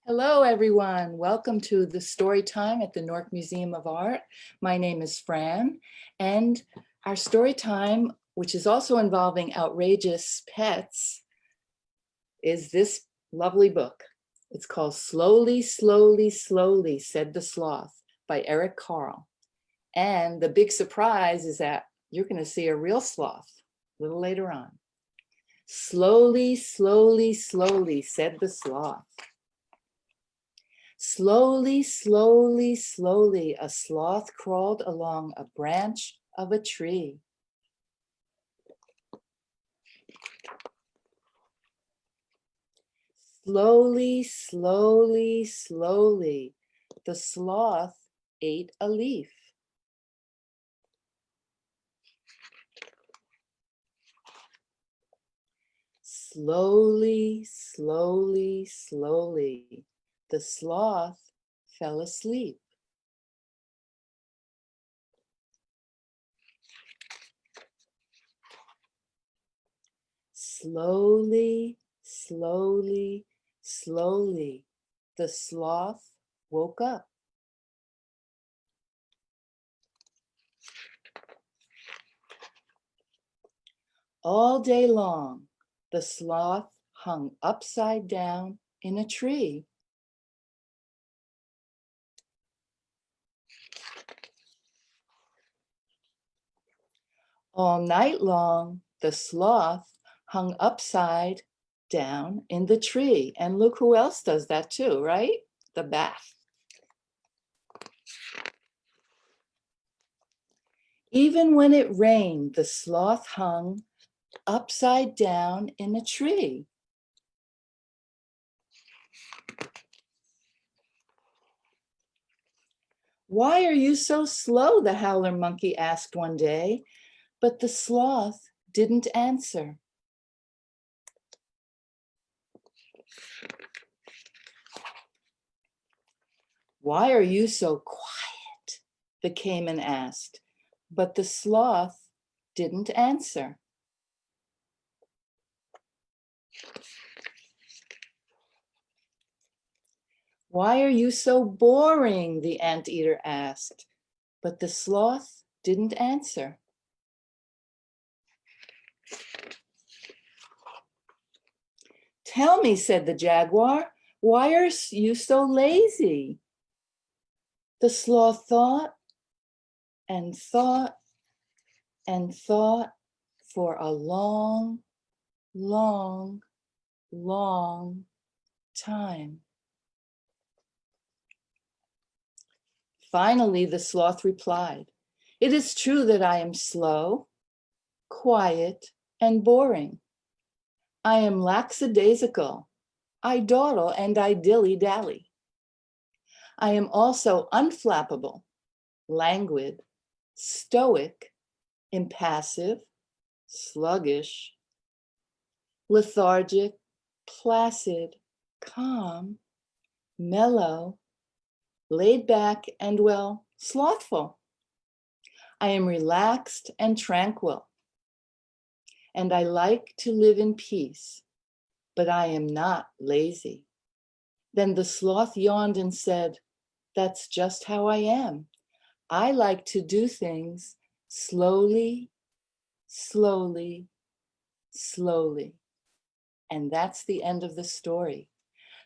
Hello, everyone. Welcome to the story time at the Newark Museum of Art. My name is Fran, and our story time, which is also involving Outragehisss Pets, is this lovely book. It's called Slowly, Slowly, Slowly, Said the Sloth by Eric Carle. And the big surprise is that you're going to see a real sloth a little later on. Slowly, slowly, slowly, said the sloth. Slowly, slowly, slowly, a sloth crawled along a branch of a tree. Slowly, slowly, slowly, the sloth ate a leaf. Slowly, slowly, slowly, the sloth fell asleep. Slowly, slowly, slowly, the sloth woke up. All day long, the sloth hung upside down in a tree. All night long, the sloth hung upside down in the tree. And look who else does that too, right? The bat. Even when it rained, the sloth hung upside down in a tree. Why are you so slow? The howler monkey asked one day, but the sloth didn't answer. Why are you so quiet? The caiman asked, but the sloth didn't answer. Why are you so boring? The anteater asked, but the sloth didn't answer. Tell me, said the jaguar, why are you so lazy? The sloth thought and thought and thought for a long, long, long time. Finally, the sloth replied, "It is true that I am slow, quiet, and boring. I am lackadaisical. I dawdle and I dilly-dally. I am also unflappable, languid, stoic, impassive, sluggish, lethargic, placid, calm, mellow, laid back, and, well, slothful. I am relaxed and tranquil, and I like to live in peace, but I am not lazy." Then the sloth yawned and said, "That's just how I am. I like to do things slowly, slowly, slowly." And that's the end of the story.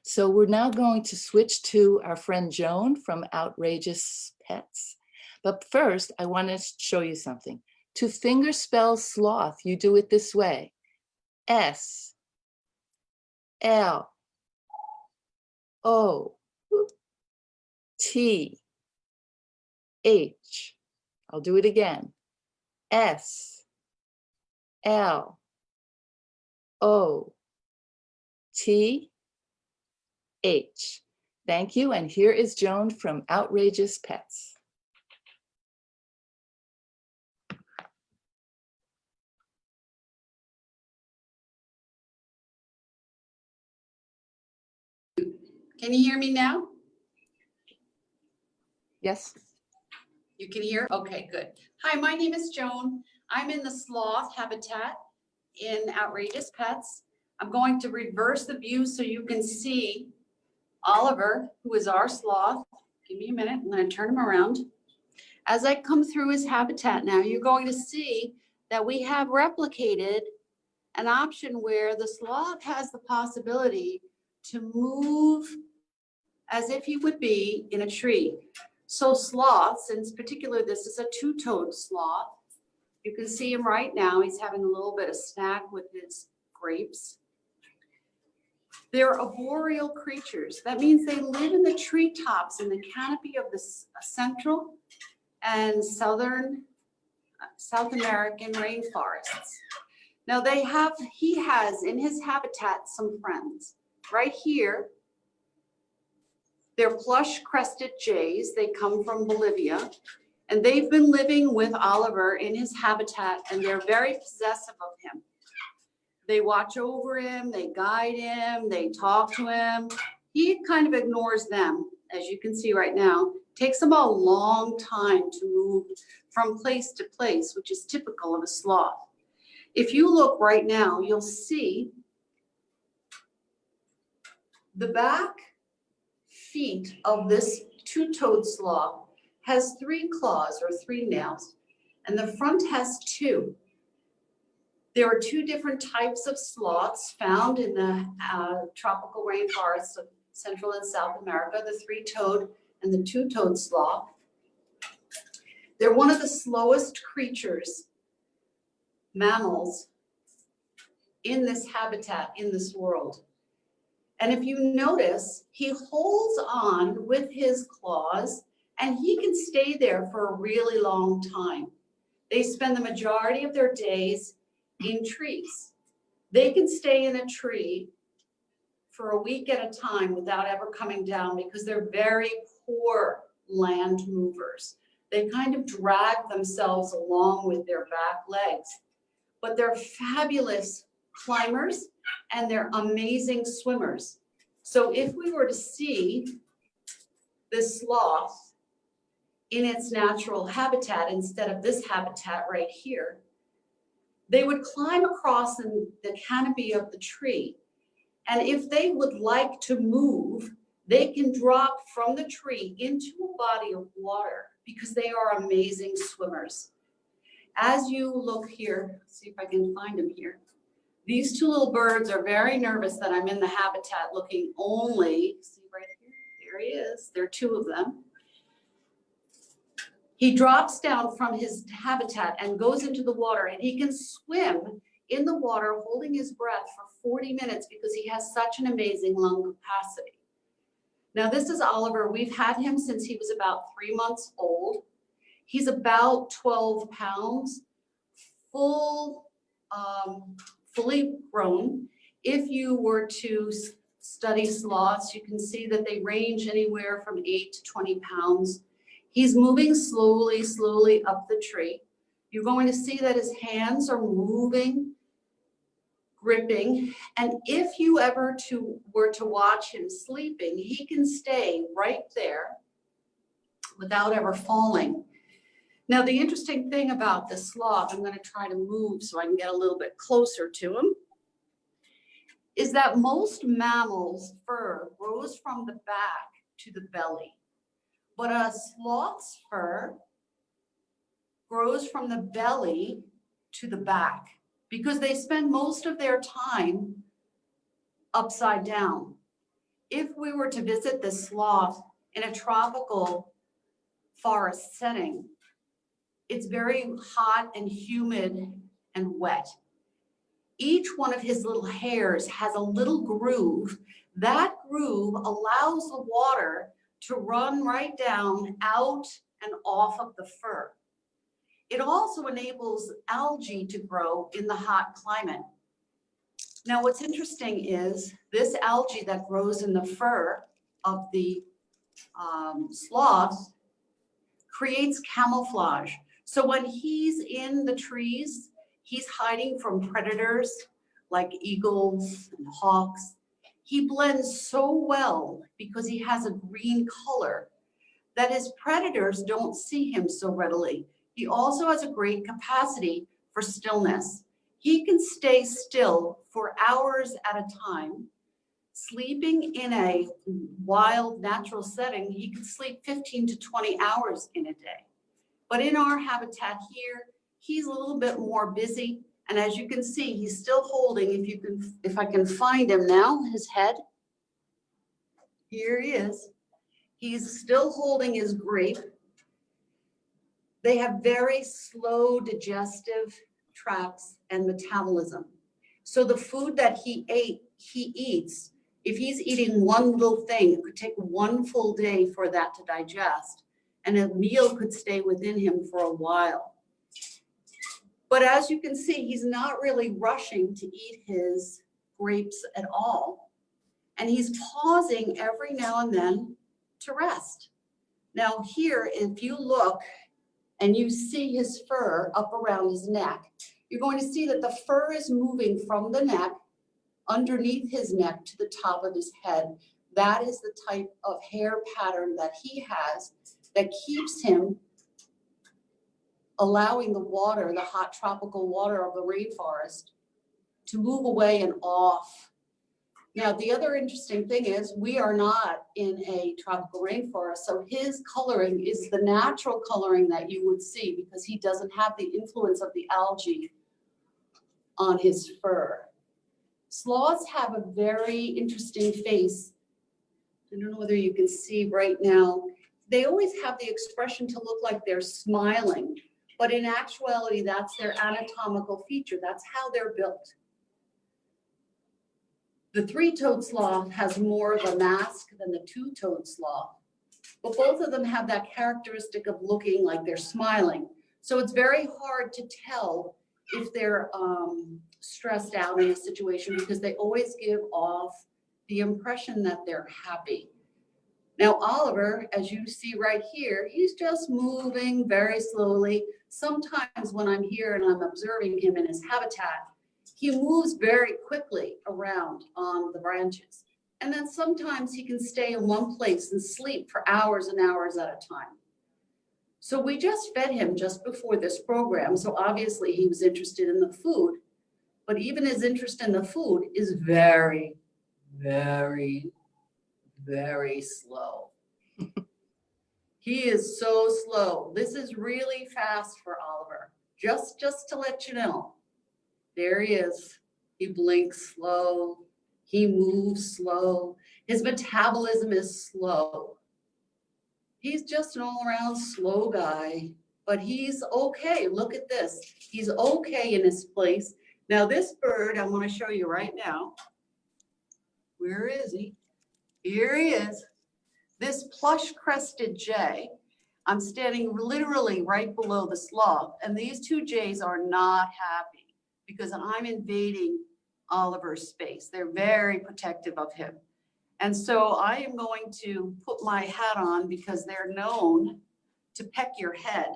So we're now going to switch to our friend Joan from Outragehisss Pets. But first, I want to show you something. To Fingerspell Sloth, you do it this way. S, L, O, T, H. I'll do it again. S, L, O, T, H. Thank you, and here is Joan from Outragehisss Pets. Can you hear me now? Yes. You can hear? Okay, good. Hi, my name is Joan. I'm in the sloth habitat in Outragehisss Pets. I'm going to reverse the view so you can see Oliver, who is our sloth, give me a minute, I'm going to turn him around. As I come through his habitat now, you're going to see that we have replicated an option where the sloth has the possibility to move as if he would be in a tree. So sloths, in particular, this is a two-toed sloth. You can see him right now. He's having a little bit of snack with his grapes. They're arboreal creatures. That means they live in the treetops in the canopy of the central and South American rainforests. Now he has in his habitat some friends. Right here, they're plush-crested jays. They come from Bolivia, and they've been living with Oliver in his habitat, and they're very possessive of him. They watch over him, they guide him, they talk to him. He kind of ignores them, as you can see right now. It takes them a long time to move from place to place, which is typical of a sloth. If you look right now, you'll see the back feet of this two-toed sloth has 3 claws or 3 nails, and the front has 2. There are 2 different types of sloths found in the tropical rainforests of Central and South America, the 3-toed and the 2-toed sloth. They're one of the slowest creatures, mammals, in this habitat, in this world. And if you notice, he holds on with his claws, and he can stay there for a really long time. They spend the majority of their days in trees. They can stay in a tree for a week at a time without ever coming down because they're very poor land movers. They kind of drag themselves along with their back legs, but they're fabulous climbers and they're amazing swimmers. So if we were to see this sloth in its natural habitat instead of this habitat right here, they would climb across the canopy of the tree. And if they would like to move, they can drop from the tree into a body of water because they are amazing swimmers. As you look here, see if I can find them here. These 2 little birds are very nervous that I'm in the habitat looking only, see right here, there he is, there are 2 of them. He drops down from his habitat and goes into the water, and he can swim in the water holding his breath for 40 minutes because he has such an amazing lung capacity. Now this is Oliver. We've had him since he was about 3 months old. He's about 12 pounds, fully grown. If you were to study sloths, you can see that they range anywhere from 8 to 20 pounds. He's moving slowly, slowly up the tree. You're going to see that his hands are moving, gripping, and if you ever were to watch him sleeping, he can stay right there without ever falling. Now, the interesting thing about the sloth, I'm going to try to move so I can get a little bit closer to him, is that most mammals' fur grows from the back to the belly. But a sloth's fur grows from the belly to the back because they spend most of their time upside down. If we were to visit the sloth in a tropical forest setting, it's very hot and humid and wet. Each one of his little hairs has a little groove. That groove allows the water to run right down, out, and off of the fur. It also enables algae to grow in the hot climate. Now, what's interesting is this algae that grows in the fur of the sloth creates camouflage. So when he's in the trees, he's hiding from predators like eagles and hawks. He blends so well because he has a green color that his predators don't see him so readily. He also has a great capacity for stillness. He can stay still for hours at a time, Sleeping in a wild, natural setting, he could sleep 15 to 20 hours in a day. But in our habitat here, he's a little bit more busy. And as you can see, he's still holding, if I can find him now, his head. Here he is. He's still holding his grape. They have very slow digestive tracts and metabolism. So the food that he eats, if he's eating one little thing, it could take one full day for that to digest, and a meal could stay within him for a while. But as you can see, he's not really rushing to eat his grapes at all. And he's pausing every now and then to rest. Now here, if you look and you see his fur up around his neck, you're going to see that the fur is moving from the neck, underneath his neck, to the top of his head. That is the type of hair pattern that he has that keeps him allowing the water, the hot tropical water of the rainforest, to move away and off. Now, the other interesting thing is we are not in a tropical rainforest, so his coloring is the natural coloring that you would see because he doesn't have the influence of the algae on his fur. Sloths have a very interesting face. I don't know whether you can see right now. They always have the expression to look like they're smiling, but in actuality, that's their anatomical feature. That's how they're built. The three-toed sloth has more of a mask than the two-toed sloth, but both of them have that characteristic of looking like they're smiling. So it's very hard to tell if they're stressed out in a situation because they always give off the impression that they're happy. Now, Oliver, as you see right here, he's just moving very slowly. Sometimes when I'm here and I'm observing him in his habitat, he moves very quickly around on the branches. And then sometimes he can stay in one place and sleep for hours and hours at a time. So we just fed him just before this program. So obviously he was interested in the food, but even his interest in the food is very, very, very slow. He is so slow. This is really fast for Oliver. Just to let you know. There he is. He blinks slow. He moves slow. His metabolism is slow. He's just an all-around slow guy, but he's okay. Look at this. He's okay in his place. Now this bird, I want to show you right now. Where is he? Here he is. This plush-crested jay. I'm standing literally right below the sloth, and these two jays are not happy because I'm invading Oliver's space. They're very protective of him. And so I am going to put my hat on because they're known to peck your head.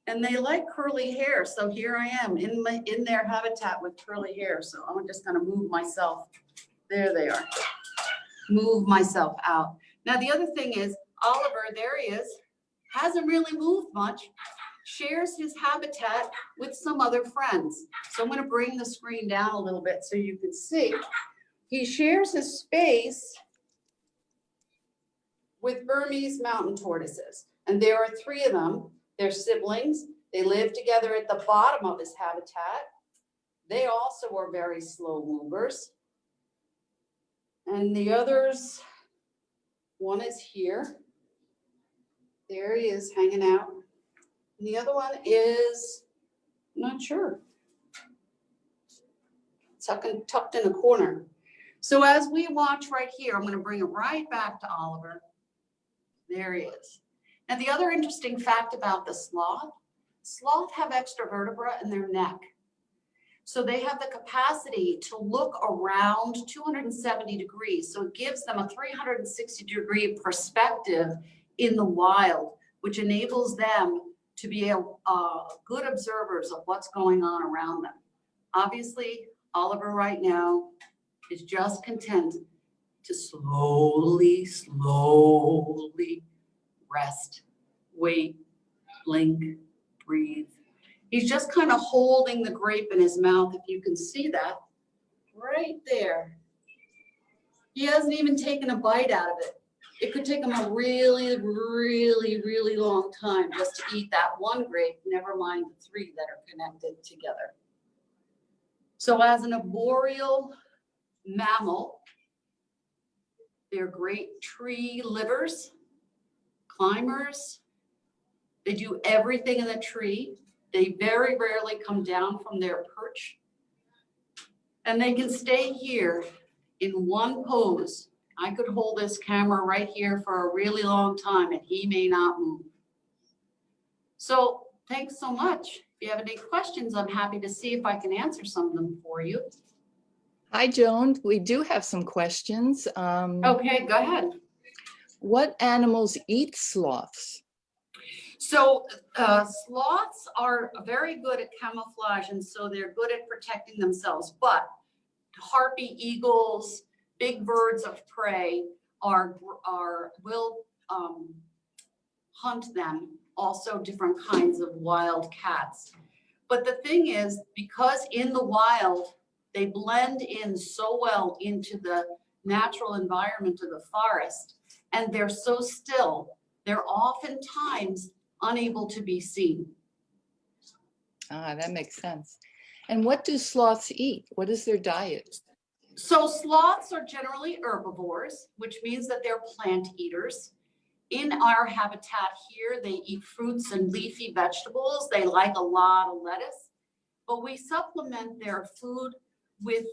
And they like curly hair. So here I am in their habitat with curly hair. So I'm just gonna move myself. There they are. Move myself out. Now the other thing is Oliver, there he is, hasn't really moved much, shares his habitat with some other friends. So I'm gonna bring the screen down a little bit so you can see. He shares his space with Burmese mountain tortoises. And there are 3 of them. They're siblings. They live together at the bottom of his habitat. They also are very slow movers. And the others, one is here. There he is hanging out. And the other one is, I'm not sure, tucked in a corner. So as we watch right here, I'm going to bring it right back to Oliver. There he is. Now the other interesting fact about the sloth have extra vertebra in their neck. So they have the capacity to look around 270 degrees. So it gives them a 360-degree perspective in the wild, which enables them to be good observers of what's going on around them. Obviously, Oliver right now is just content to slowly rest, wait, blink, breathe. He's just kind of holding the grape in his mouth, if you can see that, right there. He hasn't even taken a bite out of it. It could take him a really, really, really long time just to eat that one grape, never mind the 3 that are connected together. So as an arboreal mammal, they're great tree livers, climbers. They do everything in the tree. They very rarely come down from their perch. And they can stay here in one pose. I could hold this camera right here for a really long time and he may not move. So thanks so much. If you have any questions, I'm happy to see if I can answer some of them for you. Hi, Joan. We do have some questions. Okay, go ahead. What animals eat sloths? So sloths are very good at camouflage, and so they're good at protecting themselves. But harpy eagles, big birds of prey will hunt them. Also, different kinds of wild cats. But the thing is, because in the wild they blend in so well into the natural environment of the forest, and they're so still, they're oftentimes unable to be seen. Ah, that makes sense. And what do sloths eat? What is their diet? So sloths are generally herbivores, which means that they're plant eaters. In our habitat here, they eat fruits and leafy vegetables. They like a lot of lettuce, but we supplement their food with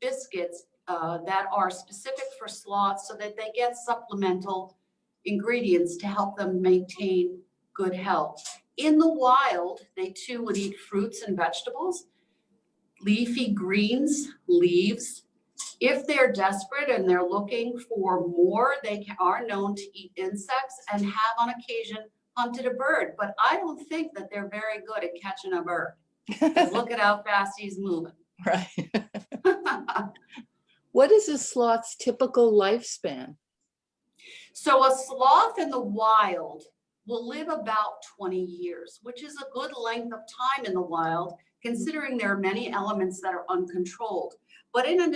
biscuits that are specific for sloths so that they get supplemental ingredients to help them maintain good health. In the wild, they too would eat fruits and vegetables, leafy greens, leaves. If they're desperate and they're looking for more, they are known to eat insects and have on occasion hunted a bird. But I don't think that they're very good at catching a bird. Look at how fast he's moving. Right. What is a sloth's typical lifespan? So a sloth in the wild will live about 20 years, which is a good length of time in the wild, considering there are many elements that are uncontrolled. But in an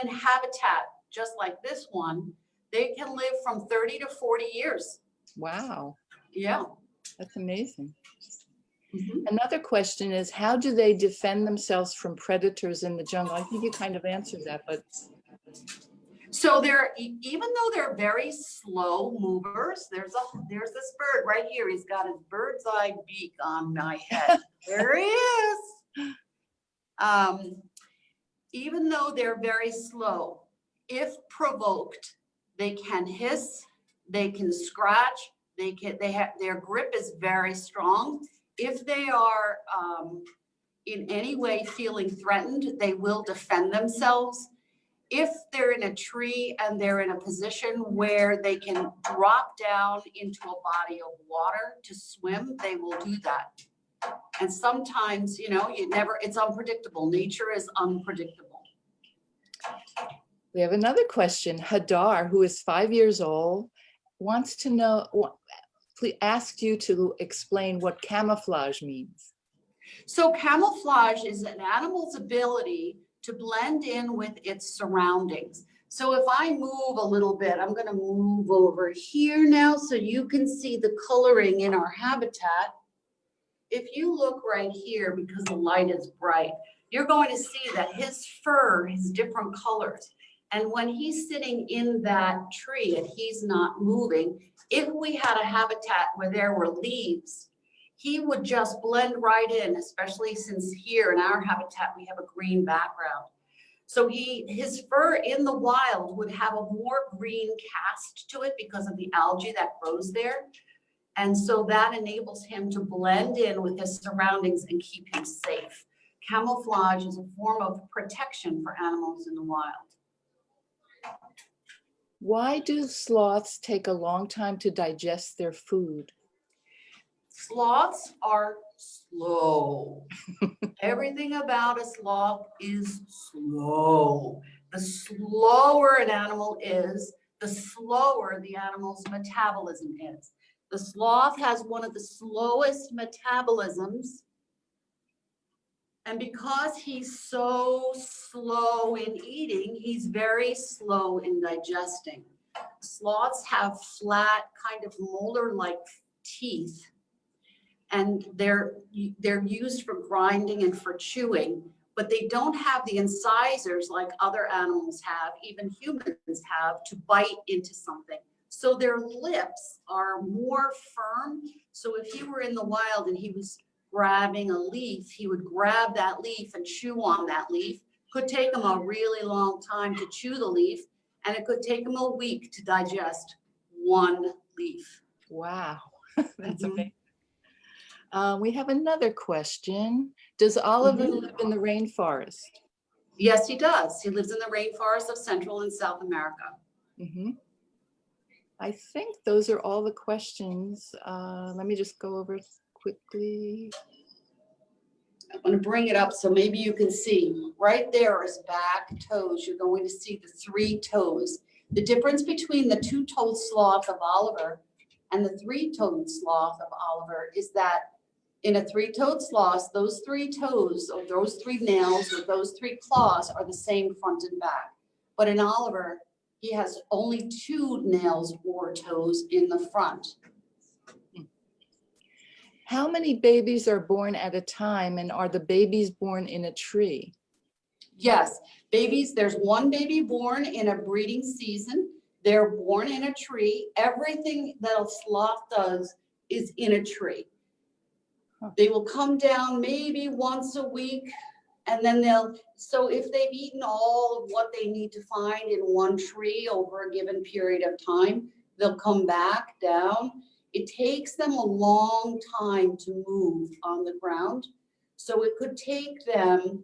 habitat just like this one, they can live from 30 to 40 years. Wow. Yeah. That's amazing. Mm-hmm. Another question is, how do they defend themselves from predators in the jungle? I think you kind of answered that, but. So even though they're very slow movers, there's this bird right here. He's got his bird's eye beak on my head. There he is. Even though they're very slow, if provoked, they can hiss, they can scratch, their grip is very strong. If they are in any way feeling threatened, they will defend themselves. If they're in a tree and they're in a position where they can drop down into a body of water to swim, they will do that. And sometimes, it's unpredictable. Nature is unpredictable. We have another question. Hadar, who is 5 years old, wants to know, asked you to explain what camouflage means. So camouflage is an animal's ability to blend in with its surroundings. So if I move a little bit, I'm going to move over here now so you can see the coloring in our habitat. If you look right here, because the light is bright, you're going to see that his fur is different colors. And when he's sitting in that tree and he's not moving, if we had a habitat where there were leaves, he would just blend right in, especially since here in our habitat, we have a green background. So his fur in the wild would have a more green cast to it because of the algae that grows there. And so that enables him to blend in with his surroundings and keep him safe. Camouflage is a form of protection for animals in the wild. Why do sloths take a long time to digest their food? Sloths are slow. Everything about a sloth is slow. The slower an animal is, the slower the animal's metabolism is. The sloth has one of the slowest metabolisms And because he's so slow in eating, he's very slow in digesting. Sloths have flat, kind of molar-like teeth, and they're used for grinding and for chewing, but they don't have the incisors like other animals have, even humans have, to bite into something. So their lips are more firm. So if he were in the wild and he was grabbing a leaf, he would grab that leaf and chew on that leaf. Could take him a really long time to chew the leaf, and it could take him a week to digest one leaf. Wow, that's amazing. We have another question. Does Oliver live in the rainforest? Yes, he does. He lives in the rainforest of Central and South America. I think those are all the questions. Let me just go over quickly. I'm going to bring it up so maybe you can see. Right there is back toes. You're going to see the 3 toes. The difference between the 2-toed sloth of Oliver and the 3-toed sloth of Oliver is that in a 3-toed sloth, those 3 toes or those 3 nails or those 3 claws are the same front and back. But in Oliver, he has only 2 nails or toes in the front. How many babies are born at a time, and are the babies born in a tree? Yes, babies, there's 1 baby born in a breeding season. They're born in a tree. Everything that a sloth does is in a tree. They will come down maybe once a week, and then so if they've eaten all of what they need to find in one tree over a given period of time, they'll come back down. It takes them a long time to move on the ground. So it could take them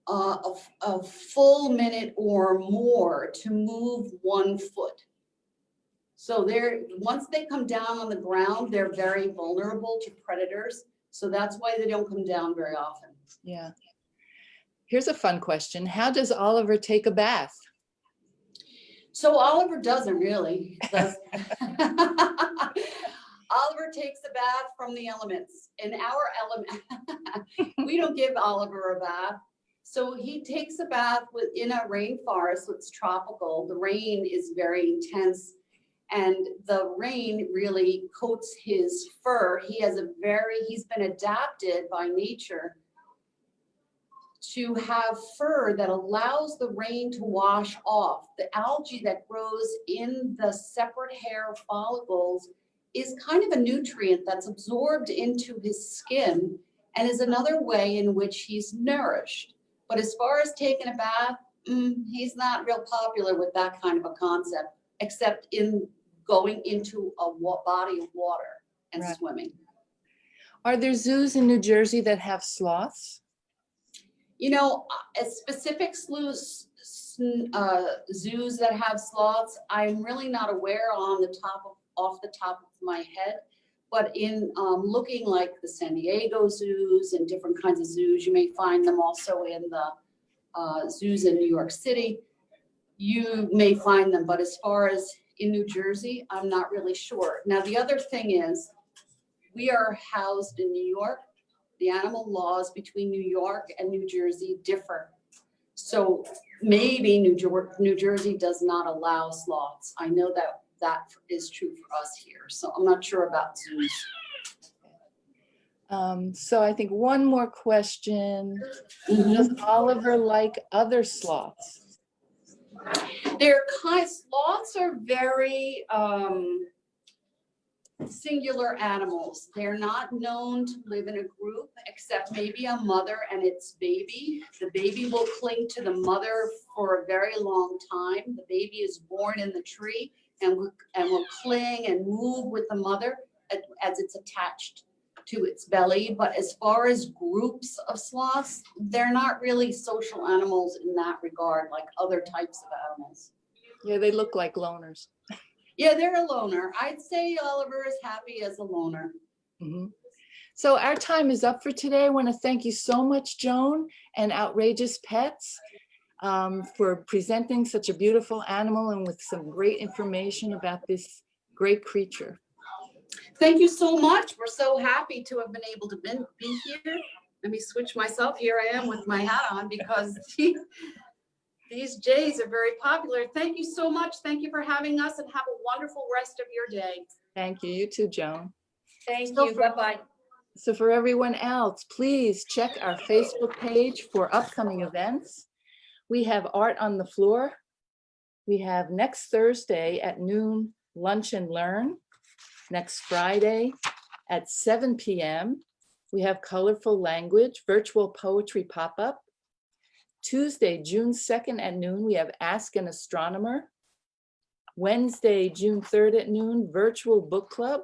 a full minute or more to move 1 foot. So once they come down on the ground, they're very vulnerable to predators. So that's why they don't come down very often. Yeah. Here's a fun question. How does Oliver take a bath? So Oliver doesn't really. Oliver takes a bath from the elements. In our element, we don't give Oliver a bath. So he takes a bath in a rainforest that's tropical. The rain is very intense, and the rain really coats his fur. He's been adapted by nature to have fur that allows the rain to wash off. The algae that grows in the separate hair follicles is kind of a nutrient that's absorbed into his skin and is another way in which he's nourished. But as far as taking a bath, he's not real popular with that kind of a concept, except in going into a body of water and swimming. Are there zoos in New Jersey that have sloths? You know, specific zoos that have sloths, I'm really not aware off the top of my head. But in looking like the San Diego zoos and different kinds of zoos, you may find them also in the zoos in New York City. You may find them, but as far as in New Jersey, I'm not really sure. Now, the other thing is, we are housed in New York. The animal laws between New York and New Jersey differ. So maybe New Jersey does not allow sloths. I know that is true for us here. So I'm not sure about zoos. So I think one more question. Does Oliver like other sloths? Sloths are very singular animals. They're not known to live in a group, except maybe a mother and its baby. The baby will cling to the mother for a very long time. The baby is born in the tree and will cling and move with the mother as it's attached to its belly. But as far as groups of sloths, they're not really social animals in that regard, like other types of animals. Yeah, they look like loners. Yeah, they're a loner. I'd say Oliver is happy as a loner. So our time is up for today. I want to thank you so much, Joan and Outrageous Pets, for presenting such a beautiful animal and with some great information about this great creature. Thank you so much. We're so happy to have been able to be here. let me switch myself. Here I am with my hat on because these jays are very popular. Thank you so much. Thank you for having us and have a wonderful rest of your day. Thank you. You too, Joan. Thank So you. Bye-bye. So for everyone else, please check our Facebook page for upcoming events. We have art on the floor. We have next Thursday at noon, lunch and learn. Next Friday at 7 p.m. we have colorful language, virtual poetry pop-up. Tuesday, June 2nd at noon, we have Ask an Astronomer. Wednesday, June 3rd at noon, virtual book club.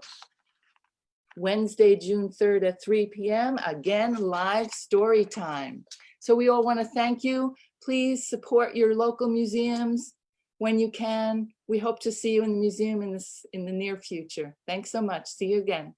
Wednesday, June 3rd at 3 p.m. again, live story time. So we all want to thank you. Please support your local museums when you can. We hope to see you in the museum in the near future. Thanks so much. See you again.